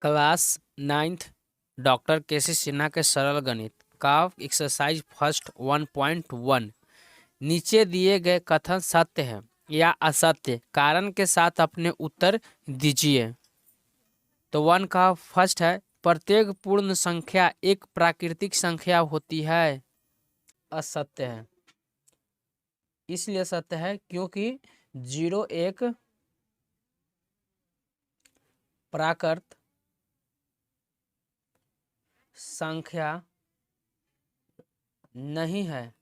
Class 9th doctor केसी सिन्हा के सरल गणित का एक्सरसाइज फर्स्ट 1.1। नीचे दिए गए कथन सत्य है या असत्य, कारण के साथ अपने उत्तर दीजिए। तो 1 का फर्स्ट है, प्रत्येक पूर्ण संख्या एक प्राकृतिक संख्या होती है। असत्य है। इसलिए सत्य है क्योंकि 0 एक प्राकृत संख्या नहीं है।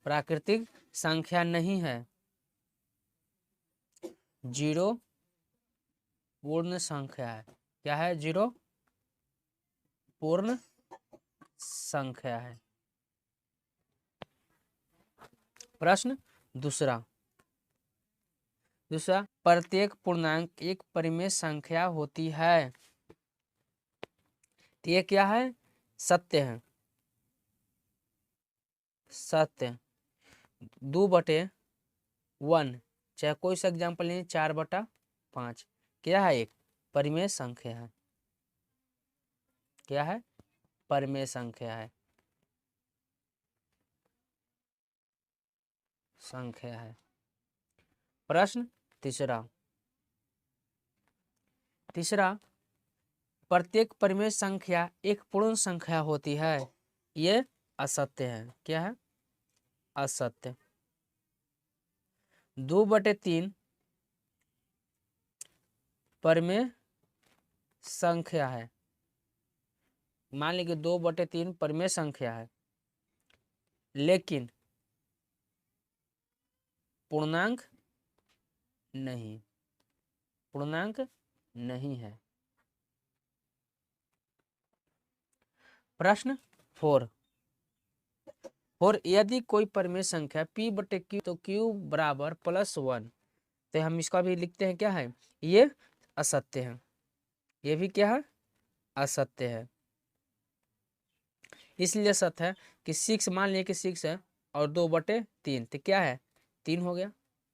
प्राकृतिक संख्या नहीं है। 0 पूर्ण संख्या है। क्या है? 0 पूर्ण संख्या है। प्रश्न दूसरा प्रत्येक पूर्णांक एक परिमेय संख्या होती है। तो ये क्या है? सत्य है। सत्य। 2/1, चाहे कोई सा एग्जाम्पल लें, 4/5 क्या है? एक परिमेय संख्या है। क्या है? परिमेय संख्या है। संख्या है। प्रश्न तीसरा प्रत्येक परिमेय संख्या एक पूर्ण संख्या होती है। ये असत्य है। क्या है? असत्य। 2/3 परिमेय संख्या है। मान लीजिए 2/3 परिमेय संख्या है, लेकिन पूर्णांक नहीं। पूर्णांक नहीं है। प्रश्न 4 यदि कोई परिमेय संख्या p/q तो q बराबर +1, तो हम इसका भी लिखते हैं। क्या है? ये असत्य है। ये भी क्या है? असत्य है। इसलिए सत्य है कि 6, मान लिया कि 6 है और 2/3, तो क्या है? 3 हो गया।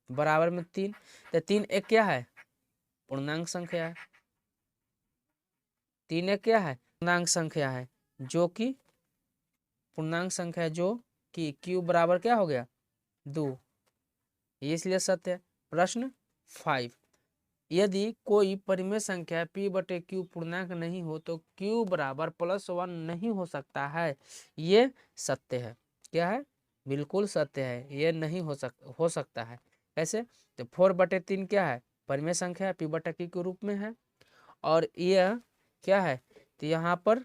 बराबर में 3, तो 3 एक क्या है? पूर्णांक संख्या है। 3 एक क्या है? पूर्णांक संख्या है, जो कि पूर्णांक संख्या जो कि q बराबर क्या हो गया? 2। इसलिए सत्य है। प्रश्न 5 यदि कोई परिमेय संख्या p/q पूर्णांक नहीं हो तो q बराबर +1 नहीं हो सकता है। ये सत्य है। क्या है? बिल्कुल सत्य है। ये नहीं हो सकता है। कैसे? तो 4/3 क्या है? परिमेय संख्या है, p/q के रूप में है। और यह क्या है? तो यहाँ पर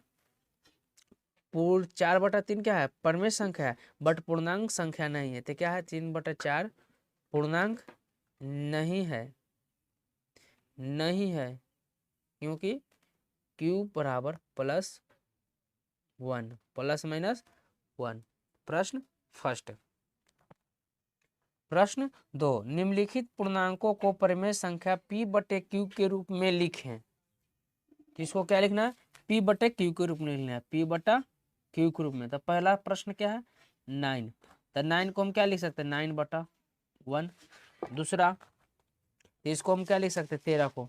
4/3 क्या है? परिमेय संख्या है, बट पूर्णांक संख्या नहीं है। तो क्या है? 3/4 पूर्णांक नहीं है। नहीं है क्योंकि q बराबर +1, ±1। प्रश्न फर्स्ट। प्रश्न 2 निम्नलिखित पूर्णांकों को परिमेय संख्या p/q के रूप में लिखें। किसको क्या लिखना है? p/q के रूप में लिखना है। p/q के रूप में। तो पहला प्रश्न क्या है? 9। तो 9 को हम क्या लिख सकते हैं? 9/1। दूसरा, इसको हम क्या लिख सकते हैं? 13 को,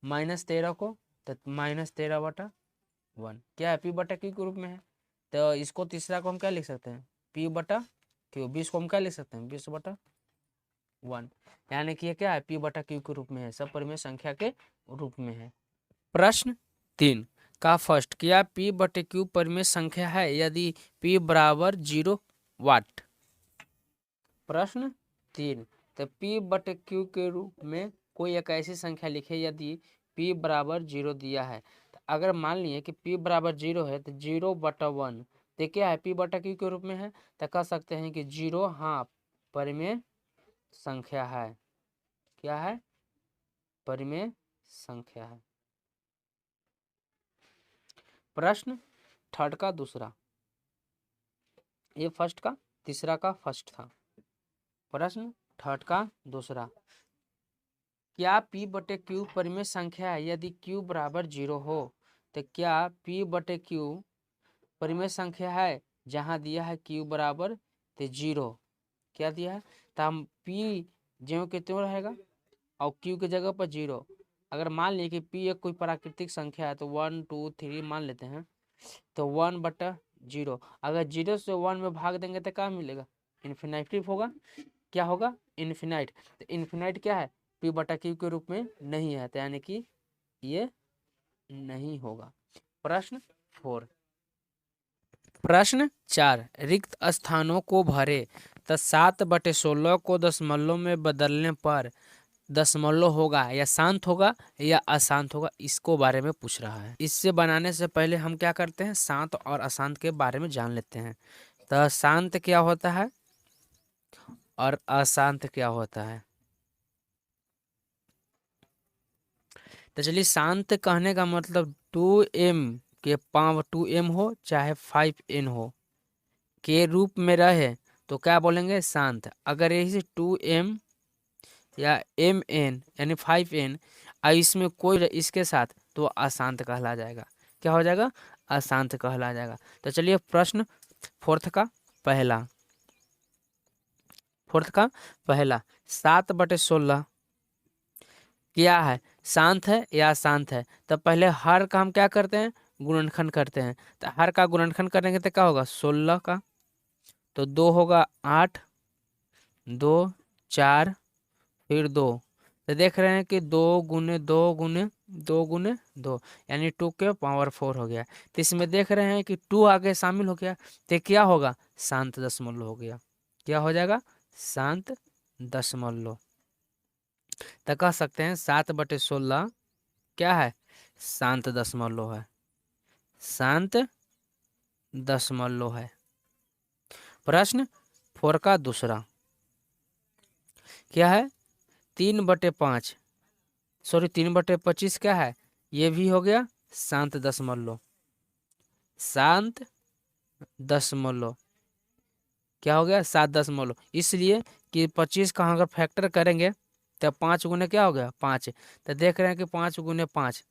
-13 को, तो -13/1 क्या है? p/q के रूप में है। तो इसको तीसरा को हम क्या लिख सकते हैं? p/q। 20 को हम क्या लिख सकते हैं? 20/1। यानी कि ये क्या है? p/q के रूप में है। सब परिमेय संख्या के रूप में है। प्रश्न 3 का फर्स्ट, क्या p/q परिमेय संख्या है यदि p बराबर 0 वाट। प्रश्न 3 तो p/q के रूप में कोई एक ऐसी संख्या लिखे यदि p बराबर 0 दिया है। तो अगर मान लिए कि p बराबर 0 है तो 0/1 तो क्या है? p/q के रूप में है। तो कह सकते हैं कि 0 हाँ परिमेय संख्या है। क्या है? परिमेय संख्या है। प्रश्न थर्ड का दूसरा, ये फर्स्ट का तीसरा का फर्स्ट था। प्रश्न थर्ड का दूसरा, क्या p/q परिमेय संख्या है यदि q बराबर 0 हो। तो क्या p/q परिमेय संख्या है जहां दिया है q बराबर तो 0। क्या दिया है? तो हम p ज्यों के त्यों रहेगा और q की जगह पर 0। अगर मान लिए कि पी एक कोई प्राकृतिक संख्या है तो 1 2 3 मान लेते हैं, तो 1/0। अगर 0 से 1 में भाग देंगे तो क्या मिलेगा? इन्फिनेटिव होगा। क्या होगा? इन्फिनाइट। तो इन्फिनाइट क्या है? p/q के रूप में नहीं है, तो यानी कि ये नहीं होगा। प्रश्न 4। प्रश्न 4, रिक्त स्थानों को भरे। तो 7/16 को दशमलव में बदलने पर दशमलव होगा या शांत होगा या अशांत होगा, इसको बारे में पूछ रहा है। इससे बनाने से पहले हम क्या करते हैं, शांत और अशांत के बारे में जान लेते हैं। तो शांत क्या होता है और अशांत क्या होता है? तो चलिए, शांत कहने का मतलब 2m के पावर 2m हो चाहे 5n हो के रूप में रहे तो क्या बोलेंगे? शांत। अगर यही 2m या mn यानी 5n इसमें कोई इसके साथ, तो अशांत कहला जाएगा। क्या हो जाएगा? अशांत कहला जाएगा। तो चलिए प्रश्न फोर्थ का पहला 7/16 क्या है? शांत है या अशांत है? तो पहले हर का हम क्या करते हैं? गुणनखंड करते हैं। तो हर का गुणनखंड करेंगे तो क्या होगा? 16 का, तो 2 होगा 8, 2 4 फिर 2। तो देख रहे हैं कि 2 गुने 2 यानी 2 के पावर 4 हो गया। तो इसमें देख रहे हैं कि 2 आगे शामिल हो गया, तो क्या होगा? शांत दशमलव हो गया। क्या हो जाएगा? शांत दशमलव। तो कह सकते हैं 7/16 क्या है? शांत दशमलव है। शांत दशमलव है। प्रश्न 4 का दूसरा क्या है? 3/5 सॉरी 3/25 क्या है? ये भी हो गया शांत दशमलव। शांत दशमलव क्या हो गया? 7 दशमलव। इसलिए कि 25 का अगर फैक्टर करेंगे तो 5 गुने क्या हो गया? 5। तो देख रहे हैं कि 5 गुने 5,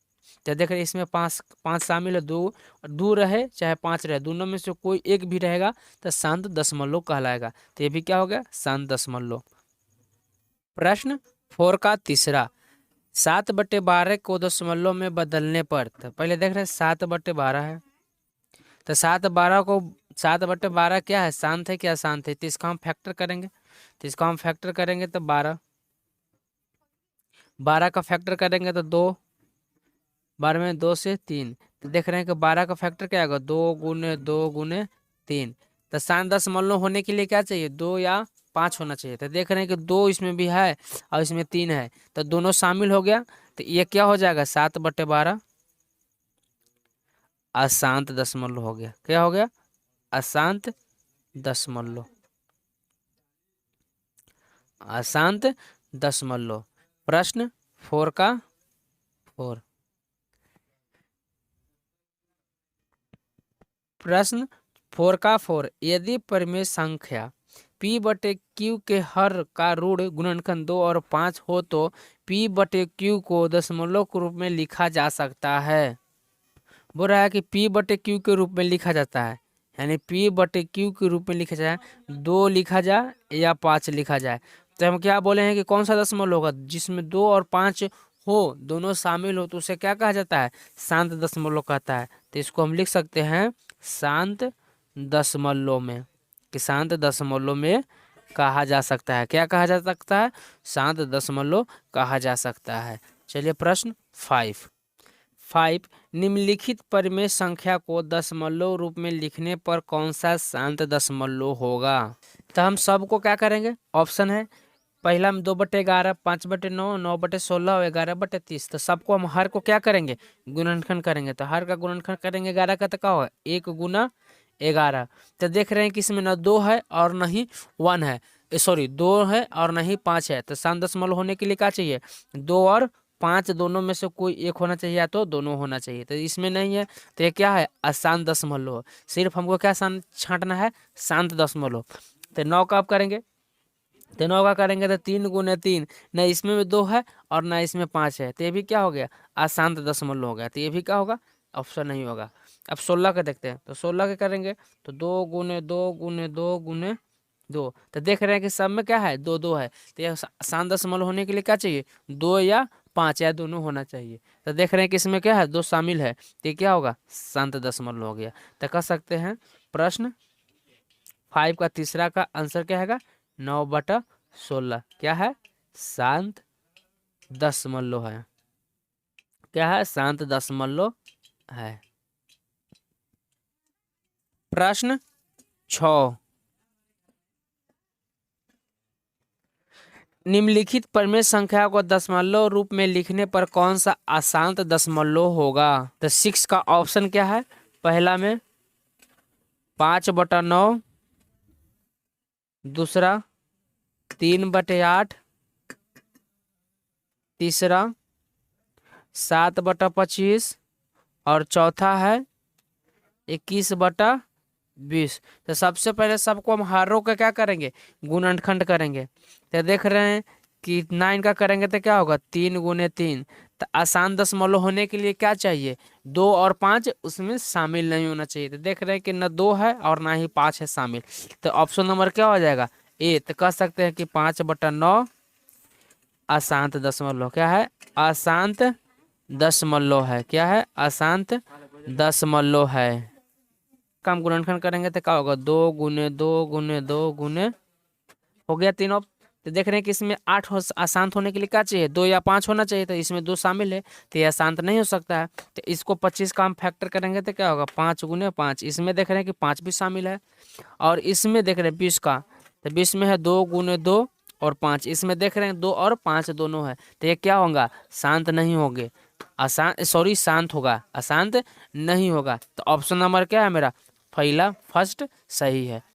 तो देख रहे हैं इसमें 5 5 शामिल है। 2 रहे चाहे 5 रहे, दोनों में से कोई एक भी रहेगा तो शांत दशमलव कहलाएगा। तो ये भी क्या हो गया? शांत दशमलव। प्रश्न 4 का तीसरा, 7/12 को दशमलव में बदलने पर। तो पहले देख रहे हैं 7/12 है, तो 7/12 क्या है? शांत है क्या अशांत है? तो इसका हम फैक्टर करेंगे, तो 12 का फैक्टर करेंगे तो 2, 12 में 2 से 3। तो देख रहे हैं कि 12 का फैक्टर क्या आएगा? 2 गुने 3। तो शांत दशमलव होने के लिए क्या चाहिए? 2 या 5 होना चाहिए। तो देख रहे हैं कि 2 इसमें भी है और इसमें 3 है, तो दोनों शामिल हो गया। तो ये क्या हो जाएगा? 7/12 अशांत दशमलव हो गया। क्या हो गया? अशांत दशमलव। अशांत दशमलव। प्रश्न 4 का 4। प्रश्न 4 का 4, यदि परिमेय संख्या p/q के हर का ऋण गुणनखंड 2 और 5 हो तो p/q को दशमलव के रूप में लिखा जा सकता है। बोल रहा है कि p/q के रूप में लिखा जाता है, यानी p/q के रूप में लिखा जाए, 2 लिखा जाए या 5 लिखा जाए। तो हम क्या बोले हैं कि कौन सा दशमलव होगा? जिसमें 2 और 5 हो, दोनों शामिल हो, तो उसे क्या कहा जाता है? शांत दशमलव कहता है। तो इसको हम लिख सकते हैं शांत दशमलव में, कि शांत दशमलव में कहा जा सकता है। क्या कहा जा सकता है? शांत दशमलव कहा जा सकता है। चलिए प्रश्न 5, निम्नलिखित परिमेय संख्या को दशमलव रूप में लिखने पर कौन सा शांत दशमलव होगा? तो हम सबको क्या करेंगे? ऑप्शन है पहला में 2/11, 5/9, 9/16 और 11/30। तो सबको हम हर को क्या करेंगे? गुणनखंड करेंगे। तो हर का गुणनखंड करेंगे 11 का, तो क्या होगा? 1 × 11। तो देख रहे हैं कि इसमें न 2 है और न ही 1 है, सॉरी 2 है और न ही 5 है। तो शांत दशमलव होने के लिए क्या चाहिए? 2 और 5 दोनों में से कोई एक होना चाहिए या तो दोनों होना चाहिए। तो इसमें नहीं है, तो ये क्या है? अशांत दशमलव। सिर्फ हमको क्या छांटना है? शांत दशमलव। तो 9 का आप करेंगे, तो 9 का करेंगे तो 3 × 3, न इसमें भी 2 है और न इसमें 5 है, तो ये भी क्या हो गया? अशांत दशमलव हो गया। तो ये भी क्या होगा? ऑप्शन नहीं होगा। अब 16 का देखते हैं, तो 16 के करेंगे तो 2 × 2 × 2 × 2। तो देख रहे हैं कि सब में क्या है? 2 2 है। तो ये अशांत दशमलव होने के लिए क्या चाहिए? 2 या 5 या दोनों होना चाहिए। तो देख रहे हैं कि इसमें क्या है, 2 शामिल है, तो ये क्या होगा, शांत दशमलव हो गया। तो कह सकते हैं प्रश्न 5 का तीसरा का आंसर क्या है, 9/16 क्या है, शांत दशमलव है। क्या है, शांत दशमलव है। प्रश्न 6, निम्नलिखित परिमेय संख्या को दशमलव रूप में लिखने पर कौन सा अशांत दशमलव होगा। तो 6 का ऑप्शन क्या है, पहला में 5/9, दूसरा 3/8, तीसरा 7/25 और चौथा है 21/20। तो सबसे पहले सबको हम हर रो का क्या करेंगे, गुणनखंड करेंगे। तो देख रहे हैं कि 9 का करेंगे तो क्या होगा, 3 × 3। तो आसान दशमलव होने के लिए क्या चाहिए, 2 और 5 उसमें शामिल नहीं होना चाहिए। तो देख रहे हैं कि न 2 है और ना ही 5 है शामिल। तो ऑप्शन नंबर क्या हो जाएगा, ए। तो कह सकते हैं कि 5/9 अशांत दशमलव क्या है, अशांत दशमलव है। क्या है, अशांत दशमलव है। कम गुणनखंड करेंगे तो क्या होगा, 2 × 2 × 2 × हो गया तीनों। तो देख रहे हैं कि इसमें 8 अशांत होने के लिए क्या चाहिए, 2 या 5 होना चाहिए। तो इसमें 2 शामिल है, तो यह अशांत नहीं हो सकता है। तो इसको 25 का हम फैक्टर करेंगे तो क्या होगा, 5 × 5। इसमें देख रहे हैं कि 5 भी शामिल है। और इसमें देख रहे हैं 20 का, तो 20 में है 2 × 2 और 5। इसमें देख रहे हैं 2 और 5 दोनों है। तो ये क्या होगा, शांत नहीं होंगे, शांत होगा, अशांत नहीं होगा। तो ऑप्शन नंबर क्या है मेरा, पहला फर्स्ट सही है।